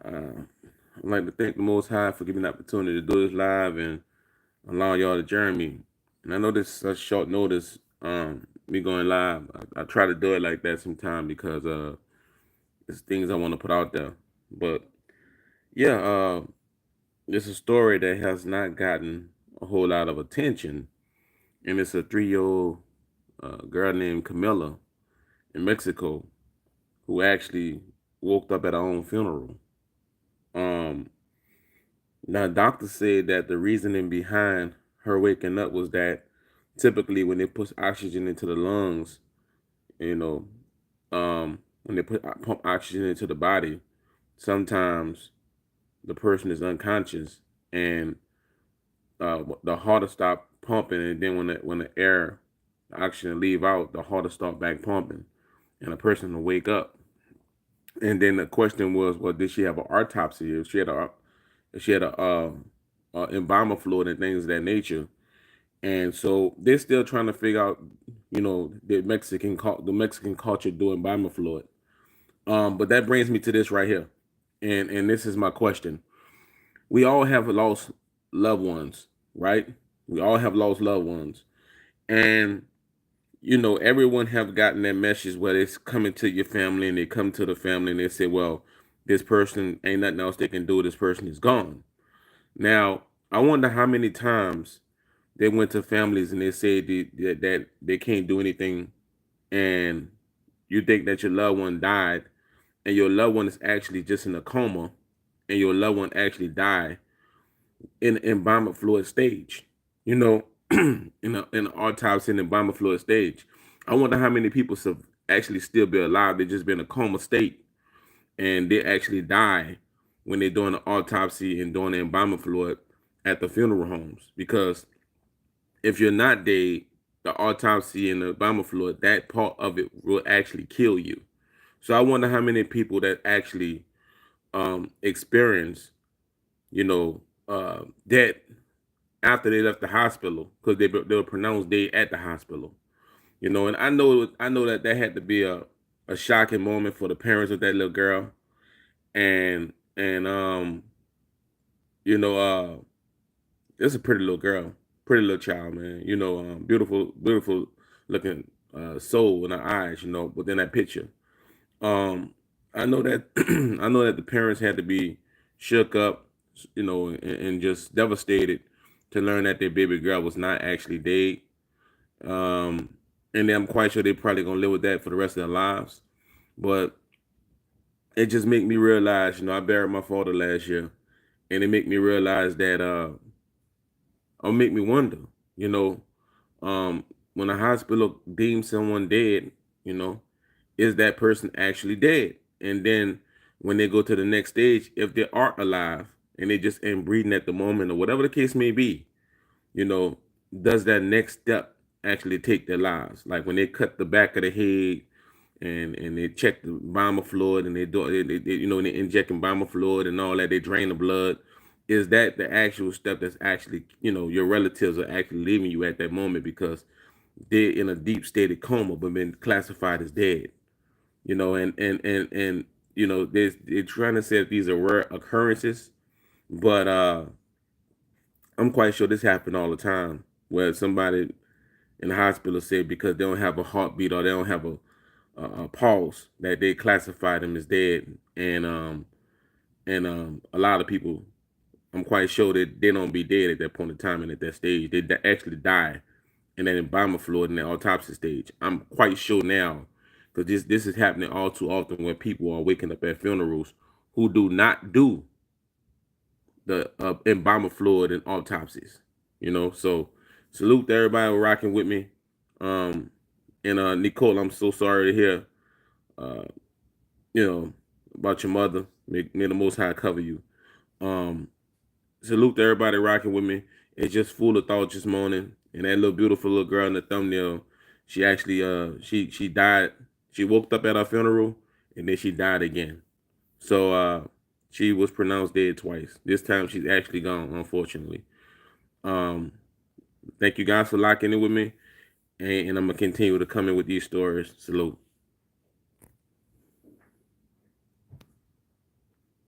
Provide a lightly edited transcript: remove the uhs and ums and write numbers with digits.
I'd like to thank the Most High for giving me the opportunity to do this live and allow y'all to join me. And I know this is such short notice, me going live. I try to do it like that sometime because it's things I want to put out there. But yeah, it's a story that has not gotten a whole lot of attention, and it's a 3 year old girl named Camilla in Mexico who actually woke up at her own funeral. Um, Now, doctors said that the reasoning behind her waking up was that typically when they put oxygen into the lungs, you know, when they pump oxygen into the body, sometimes the person is unconscious and the heart will stop pumping, and then the oxygen leave out, the heart will start back pumping, and the person will wake up. And then the question was, well, did she have an autopsy? If she had a embalmer fluid and things of that nature. And so they're still trying to figure out, the Mexican culture doing embalmer fluid. But that brings me to this right here, and this is my question. We all have lost loved ones, right? We all have lost loved ones, and everyone have gotten that message where it's coming to your family, and they come to the family and they say, well, this person ain't nothing else they can do. This person is gone. Now, I wonder how many times they went to families and they said that they can't do anything, and you think that your loved one died, and your loved one is actually just in a coma, and your loved one actually died in embalming fluid stage, in an autopsy and embalming fluid stage. I wonder how many people actually still be alive. They just been in a coma state, and they actually die when they're doing the autopsy and doing the embalming fluid at the funeral homes. Because if you're not dead, the autopsy and the embalming fluid, that part of it will actually kill you. So I wonder how many people that actually experience, death after they left the hospital because they were pronounced dead at the hospital. And I know that had to be a shocking moment for the parents of that little girl, and you know it's a pretty little girl, pretty little child, man. Beautiful looking soul in her eyes, within that picture. Um, I know that I know that the parents had to be shook up, and just devastated to learn that their baby girl was not actually dead. Um, and I'm quite sure they're probably gonna live with that for the rest of their lives. But it just make me realize, I buried my father last year, and it make me realize that or make me wonder, you know, when a hospital deems someone dead, you know, is that person actually dead? And then when they go to the next stage, if they are alive and they just ain't breathing at the moment or whatever the case may be, you know, does that next step actually take their lives? Like when they cut the back of the head and they check the bomber fluid and they injecting bomber fluid and all that, they drain the blood. Is that the actual step that's actually, your relatives are actually leaving you at that moment because they're in a deep state of coma but been classified as dead? And they're trying to say that these are rare occurrences, but I'm quite sure this happen all the time where somebody in the hospital said because they don't have a heartbeat or they don't have a pulse that they classify them as dead, and a lot of people, I'm quite sure that they don't be dead at that point in time and at that stage. They actually die in that embalming fluid in the autopsy stage. I'm quite sure now, because this is happening all too often when people are waking up at funerals who do not do the embalming fluid and autopsies. So salute to everybody rocking with me. Um, and Nicole, I'm so sorry to hear, uh, you know, about your mother. May the Most High cover you. Um, Salute to everybody rocking with me. It's just full of thoughts this morning. And that little beautiful little girl in the thumbnail, she actually she died. She woke up at her funeral and then she died again. So she was pronounced dead twice. This time she's actually gone, unfortunately. Um, Thank you guys for locking in with me. And I'm gonna continue to come in with these stories. Salute.